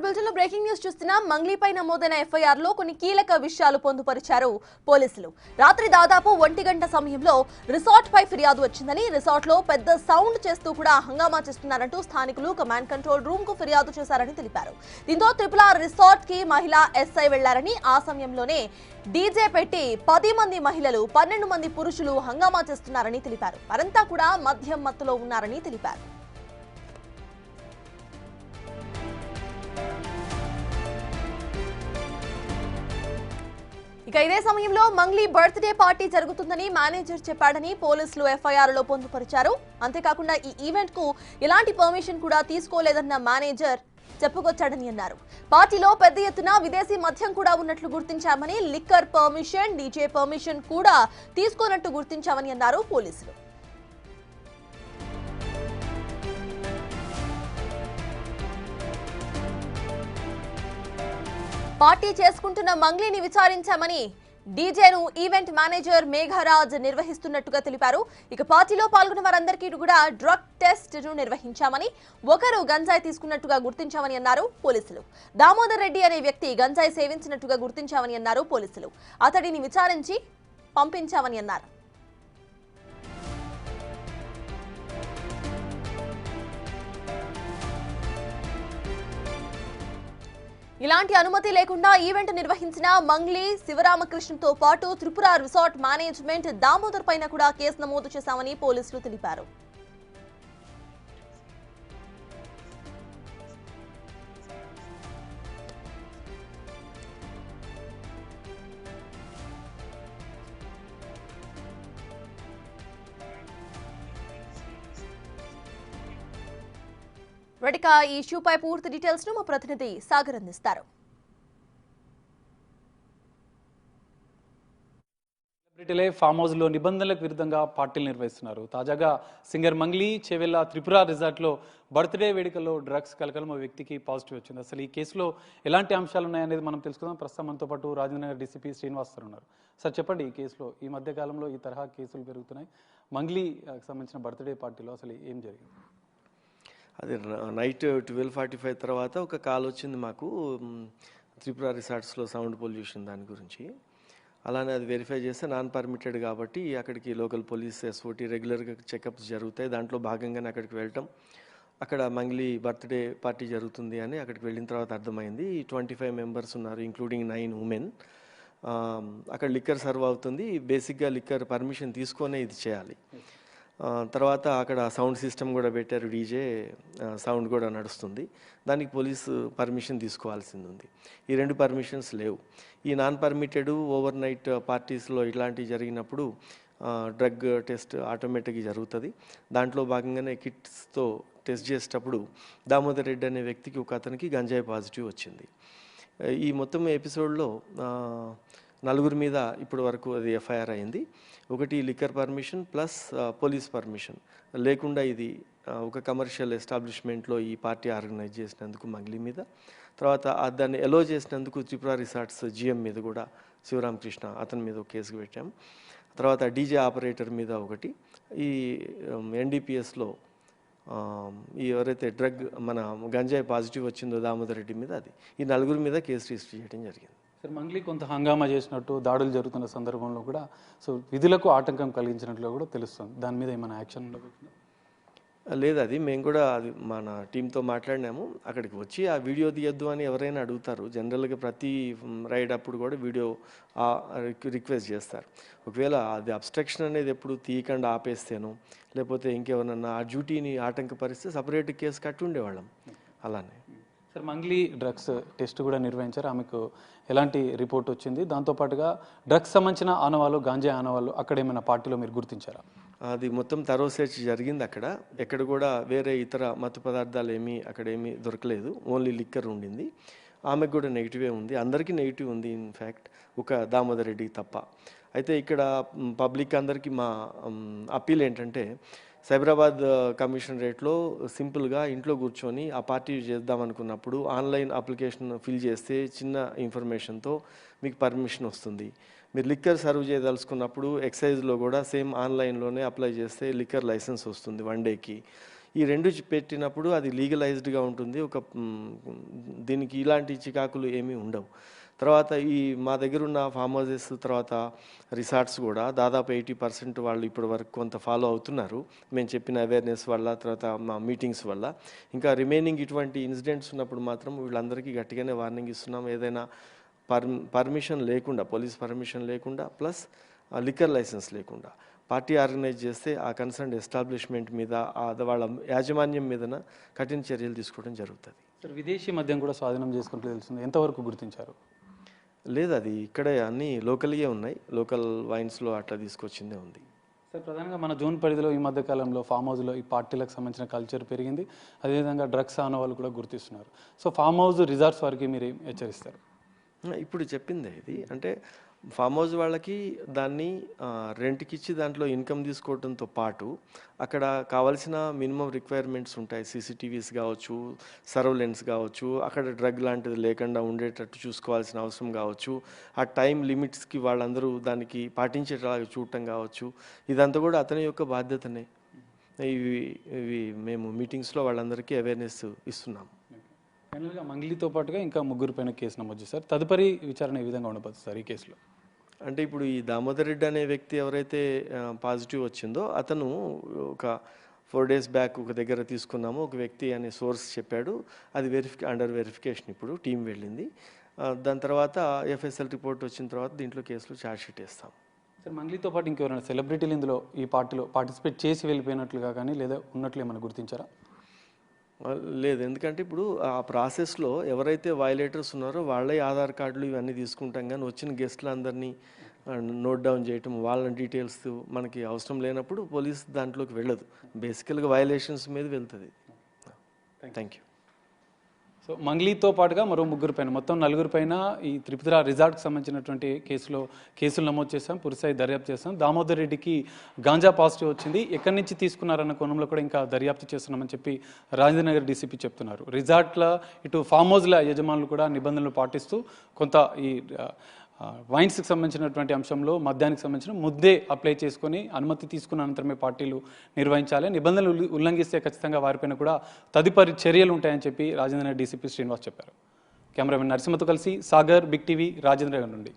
Bulletin లో breaking news చూస్తున్నాం. మంగ్లీపై నమోదైన ఎఫ్ఐఆర్ లో కొన్ని కీలక విషయాలు పొందుపరిచారు పోలీసులు. రాత్రి దాదాపు 1 గంట సమయంలో రిసార్ట్ పై ఫిర్యాదు వచ్చిందని, రిసార్ట్ లో పెద్ద సౌండ్ చేస్తూ కూడా హంగామా చేస్తున్నారంటూ స్థానికులు కమాండ్ కంట్రోల్ రూమ్ కు ఫిర్యాదు చేశారని తెలిపారు. దీంతో RRR రిసార్ట్ కి మహిళా ఎస్ఐ వెళ్లారని, ఆ సమయంలోనే డీజే పెట్టి 10 మంది మహిళలు 12 మంది పురుషులు హంగామా చేస్తున్నారని తెలిపారు. వారంతా కూడా మద్యం మత్తులో ఉన్నారని తెలిపారు. ఇక ఇదే సమయంలో మంగ్లీ బర్త్డే పార్టీ జరుగుతుందని మేనేజర్ చెప్పాడని పోలీసులు ఎఫ్ఐఆర్ లో పొందుపరిచారు. అంతేకాకుండా ఈ ఈవెంట్ కు ఎలాంటి పర్మిషన్ కూడా తీసుకోలేదన్న మేనేజర్ చెప్పుకొచ్చాడని అన్నారు. పార్టీలో పెద్ద ఎత్తున విదేశీ మద్యం కూడా ఉన్నట్లు గుర్తించామని, లిక్కర్ పర్మిషన్, డీజే పర్మిషన్ కూడా తీసుకోనట్టు గుర్తించామని అన్నారు పోలీసులు. పార్టీ చేసుకుంటున్న మంగ్లీని విచారించామని, డీజేను ఈవెంట్ మేనేజర్ మేఘరాజ్ నిర్వహిస్తున్నట్టుగా తెలిపారు. ఇక పార్టీలో పాల్గొన్న వారందరికీ కూడా డ్రగ్ టెస్ట్ ను నిర్వహించామని, ఒకరు గంజాయి తీసుకున్నట్టుగా గుర్తించామని అన్నారు పోలీసులు. దామోదర్ రెడ్డి అనే వ్యక్తి గంజాయి సేవించినట్టుగా గుర్తించామని అన్నారు పోలీసులు. అతడిని విచారించి పంపించామని అన్నారు. ఇలాంటి అనుమతి లేకుండా ఈవెంట్ నిర్వహించిన మంగ్లీ, శివరామకృష్ణతో పాటు RRR రిసార్ట్ మేనేజ్మెంట్ దామోదర్ పైన కూడా కేసు నమోదు చేశామని పోలీసులు తెలిపారు. రెడ్డిక ఈ ఇష్యూపై పూర్తి డీటెయిల్స్ ను మా ప్రతినిధి సాగర్ అందిస్తారు. సెలబ్రిటీలే ఫామ్ హౌస్ లో నిబంధనలకు విరుద్ధంగా పార్టీలు నిర్వహిస్తున్నారు. తాజాగా singer Mangli Chevella RRR resort లో బర్త్డే వేడుకల్లో డ్రగ్స్ కలకలం ఓ వ్యక్తికి పాజిటివ్ వచ్చింది. అసలు ఈ కేసులో ఎలాంటి అంశాలు ఉన్నాయనేది మనం తెలుసుకుందాం. ప్రస్తుతం మనతో పాటు రాజేంద్రనగర్ డీసీపీ శ్రీనివాస్ ఉన్నారు. సార్ చెప్పండి, ఈ కేసులో ఈ మధ్య కాలంలో ఈ తరహా కేసులు పెరుగుతున్నాయి. మంగ్లీకి సంబంధించిన బర్త్డే పార్టీలో అసలు ఏం జరిగింది? అది నైట్ 12:45 తర్వాత ఒక కాల్ వచ్చింది మాకు, RRR రిసార్ట్స్లో సౌండ్ పొల్యూషన్ దాని గురించి. అలానే అది వెరిఫై చేస్తే నాన్ పర్మిటెడ్ కాబట్టి అక్కడికి లోకల్ పోలీస్ SOT రెగ్యులర్గా చెకప్స్ జరుగుతాయి. దాంట్లో భాగంగానే అక్కడికి వెళ్ళటం, అక్కడ మంగ్లీ బర్త్డే పార్టీ జరుగుతుంది అని అక్కడికి వెళ్ళిన తర్వాత అర్థమైంది. 25 మెంబర్స్ ఉన్నారు, ఇంక్లూడింగ్ 9 ఉమెన్. అక్కడ లిక్కర్ సర్వ్ అవుతుంది. బేసిక్గా లిక్కర్ పర్మిషన్ తీసుకొనే ఇది చేయాలి. తర్వాత అక్కడ సౌండ్ సిస్టమ్ కూడా పెట్టారు, డీజే సౌండ్ కూడా నడుస్తుంది. దానికి పోలీసు పర్మిషన్ తీసుకోవాల్సింది ఉంది. ఈ 2 పర్మిషన్స్ లేవు. ఈ నాన్ పర్మిటెడ్ ఓవర్ నైట్ పార్టీస్లో ఇట్లాంటివి జరిగినప్పుడు డ్రగ్ టెస్ట్ ఆటోమేటిక్గా జరుగుతుంది. దాంట్లో భాగంగానే కిట్స్తో టెస్ట్ చేసేటప్పుడు దామోదర్ రెడ్డి అనే వ్యక్తికి ఒక అతనికి గంజాయి పాజిటివ్ వచ్చింది. ఈ మొత్తం ఎపిసోడ్లో 4 మీద ఇప్పటి వరకు అది ఎఫ్ఐఆర్ అయింది. ఒకటి liquor permission plus police permission లేకుండా ఇది ఒక కమర్షియల్ ఎస్టాబ్లిష్మెంట్లో ఈ పార్టీ ఆర్గనైజ్ చేసినందుకు మంగ్లీ మీద, తర్వాత దాన్ని ఎలో చేసినందుకు RRR రిసార్ట్స్ GM మీద కూడా శివరామకృష్ణ అతని మీద ఒక కేసు పెట్టాం. తర్వాత డీజే ఆపరేటర్ మీద ఒకటి, ఈ NDPSలో ఈ ఎవరైతే డ్రగ్ మన గంజాయి పాజిటివ్ వచ్చిందో దామోదర్ రెడ్డి మీద, అది ఈ 4 మీద కేసు రిజిస్టర్ చేయడం జరిగింది. సార్, మంగ్లీ కొంత హంగామా చేసినట్టు, దాడులు జరుగుతున్న సందర్భంలో కూడా విధులకు ఆటంకం కలిగించినట్లు కూడా తెలుస్తుంది. దాని మీద ఏమైనా యాక్షన్ ఉండబోతుందా? లేదు, అది మేము కూడా అది మన టీంతో మాట్లాడినాము. అక్కడికి వచ్చి ఆ వీడియో తీయొద్దు అని ఎవరైనా అడుగుతారు. జనరల్గా ప్రతి రైడ్ అప్పుడు కూడా వీడియో రిక్వెస్ట్ చేస్తారు. ఒకవేళ అది అబ్స్ట్రక్షన్ అనేది ఎప్పుడు తీయకుండా ఆపేస్తేనో, లేకపోతే ఇంకెవరన్నా ఆ డ్యూటీని ఆటంకపరిస్తే సపరేట్ కేసు కట్టి ఉండేవాళ్ళం. అలానే సార్, మంగ్లీ డ్రగ్స్ టెస్ట్ కూడా నిర్వహించారు. ఆమెకు ఎలాంటి రిపోర్ట్ వచ్చింది? దాంతోపాటుగా డ్రగ్స్ సంబంధించిన ఆనవాళ్ళు, గాంజా ఆనవాళ్ళు అక్కడ ఏమైనా పార్టీలో మీరు గుర్తించారా? అది మొత్తం తరో సెర్చ్ జరిగింది. ఎక్కడ కూడా వేరే ఇతర మత్తు పదార్థాలు అక్కడ ఏమీ దొరకలేదు. ఓన్లీ లిక్కర్ ఉండింది. ఆమెకు కూడా నెగిటివే ఉంది, అందరికీ నెగిటివ్ ఉంది ఇన్ఫ్యాక్ట్, ఒక దామోదర్ రెడ్డి తప్ప. అయితే ఇక్కడ పబ్లిక్ అందరికీ మా అప్పీల్ ఏంటంటే, సైబరాబాద్ కమిషనరేట్లో సింపుల్గా ఇంట్లో కూర్చొని ఆ పార్టీ చేద్దామనుకున్నప్పుడు ఆన్లైన్ అప్లికేషన్ ఫిల్ చేస్తే చిన్న ఇన్ఫర్మేషన్తో మీకు పర్మిషన్ వస్తుంది. మీరు లిక్కర్ సర్వ్ చేయదలుచుకున్నప్పుడు ఎక్సైజ్లో కూడా సేమ్ ఆన్లైన్లోనే అప్లై చేస్తే లిక్కర్ లైసెన్స్ వస్తుంది 1 డేకి. ఈ రెండు పెట్టినప్పుడు అది లీగలైజ్డ్గా ఉంటుంది. దీనికి ఇలాంటి చికాకులు ఏమీ ఉండవు. తర్వాత ఈ మా దగ్గర ఉన్న ఫామ్ హౌసెస్ తర్వాత రిసార్ట్స్ కూడా దాదాపు 80% వాళ్ళు ఇప్పటి వరకు కొంత ఫాలో అవుతున్నారు. మేము చెప్పిన అవేర్నెస్ వల్ల, తర్వాత మా మీటింగ్స్ వల్ల. ఇంకా రిమైనింగ్ ఇటువంటి ఇన్సిడెంట్స్ ఉన్నప్పుడు మాత్రం వీళ్ళందరికీ గట్టిగానే వార్నింగ్ ఇస్తున్నాం. ఏదైనా పర్మిషన్ లేకుండా, పోలీస్ పర్మిషన్ లేకుండా, ప్లస్ లిక్కర్ లైసెన్స్ లేకుండా పార్టీ ఆర్గనైజ్ చేస్తే ఆ కన్సర్న్ ఎస్టాబ్లిష్మెంట్ మీద, వాళ్ళ యాజమాన్యం మీదన కఠిన చర్యలు తీసుకోవడం జరుగుతుంది. సార్, విదేశీ మద్యం కూడా స్వాధీనం చేసుకుంటూ తెలిసింది, ఎంతవరకు గుర్తించారు? లేదు, అది ఇక్కడే అన్నీ లోకల్గా ఉన్నాయి. లోకల్ వైన్స్లో అట్లా తీసుకొచ్చిందే ఉంది. సార్, ప్రధానంగా మన జూన్ పరిధిలో ఈ మధ్య కాలంలో ఫామ్ హౌస్లో ఈ పార్టీలకు సంబంధించిన కల్చర్ పెరిగింది. అదేవిధంగా డ్రగ్స్ ఆనవాళ్ళు కూడా గుర్తిస్తున్నారు. సో ఫామ్ హౌస్ రిసార్ట్స్ వారికి మీరు ఏం హెచ్చరిస్తారు? ఇప్పుడు చెప్పిందే ఇది. అంటే ఫామ్ హౌస్ వాళ్ళకి దాన్ని రెంట్కి ఇచ్చి దాంట్లో ఇన్కమ్ తీసుకోవడంతో పాటు అక్కడ కావాల్సిన మినిమం రిక్వైర్మెంట్స్ ఉంటాయి. సీసీటీవీస్ కావచ్చు, సర్వలెన్స్ కావచ్చు, అక్కడ డ్రగ్ లాంటిది లేకుండా ఉండేటట్టు చూసుకోవాల్సిన అవసరం కావచ్చు, ఆ టైం లిమిట్స్కి వాళ్ళందరూ దానికి పాటించేలాగా చూడటం కావచ్చు, ఇదంతా కూడా అతని యొక్క బాధ్యతనే. ఇవి మేము మీటింగ్స్లో వాళ్ళందరికీ అవేర్నెస్ ఇస్తున్నాం. ఫైనల్గా మంగ్లీతో పాటుగా ఇంకా 3 పైన కేసు నమోదు చేశారు. తదుపరి విచారణ ఏ విధంగా ఉండబోతుంది సార్ ఈ కేసులో? అంటే ఇప్పుడు ఈ దామోదర్ రెడ్డి అనే వ్యక్తి ఎవరైతే పాజిటివ్ వచ్చిందో అతను ఒక 4 days బ్యాక్ ఒక దగ్గర తీసుకున్నాము, ఒక వ్యక్తి అనే సోర్స్ చెప్పాడు. అది అండర్ వెరిఫికేషన్ ఇప్పుడు టీం వెళ్ళింది. దాని తర్వాత ఎఫ్ఎస్ఎల్ రిపోర్ట్ వచ్చిన తర్వాత దీంట్లో కేసులో ఛార్జ్షీట్ వేస్తాం. సార్, మంగ్లీతో పాటు ఇంకెవరైనా సెలబ్రిటీలు ఇందులో ఈ పార్టీలో పార్టిసిపేట్ చేసి వెళ్ళిపోయినట్లుగా కానీ లేదా ఉన్నట్లు ఏమైనా గుర్తించారా? లేదు, ఎందుకంటే ఇప్పుడు ఆ ప్రాసెస్లో ఎవరైతే వయలేటర్స్ ఉన్నారో వాళ్ళే ఆధార్ కార్డులు ఇవన్నీ తీసుకుంటాం, కానీ వచ్చిన గెస్ట్లు అందరినీ నోట్ డౌన్ చేయటం, వాళ్ళ డీటెయిల్స్ మనకి అవసరం లేనప్పుడు పోలీస్ దాంట్లోకి వెళ్ళదు. బేసికల్గా వయలేషన్స్ మీద వెళ్తుంది. Thank you. సో మంగ్లీతో పాటుగా మరో 3 పైన, మొత్తం 4 పైన ఈ త్రిపుర రిసార్ట్కి సంబంధించినటువంటి కేసులు నమోదు చేస్తాం, పురుసాయి దర్యాప్తు చేస్తాం. దామోదర్ రెడ్డికి గాంజా పాజిటివ్ వచ్చింది, ఎక్కడి నుంచి తీసుకున్నారన్న కోణంలో కూడా ఇంకా దర్యాప్తు చేస్తున్నామని చెప్పి రాజేంద్రనగర్ డీసీపీ చెప్తున్నారు. రిసార్ట్ల ఇటు ఫామ్ హౌస్ల యజమానులు కూడా నిబంధనలు పాటిస్తూ కొంత ఈ వైన్స్కి సంబంధించినటువంటి అంశంలో మద్యానికి సంబంధించిన ముద్దే అప్లై చేసుకొని అనుమతి తీసుకున్న అనంతరమే పార్టీలు నిర్వహించాలి. నిబంధనలు ఉల్లంఘిస్తే ఖచ్చితంగా వారిపైన కూడా తదుపరి చర్యలు ఉంటాయని చెప్పి రాజేంద్రనగర్ డీసీపీ శ్రీనివాస్ చెప్పారు. కెమెరామెన్ నరసింహతో కలిసి సాగర్, బిగ్ టీవీ, రాజేంద్రనగర్ నుండి.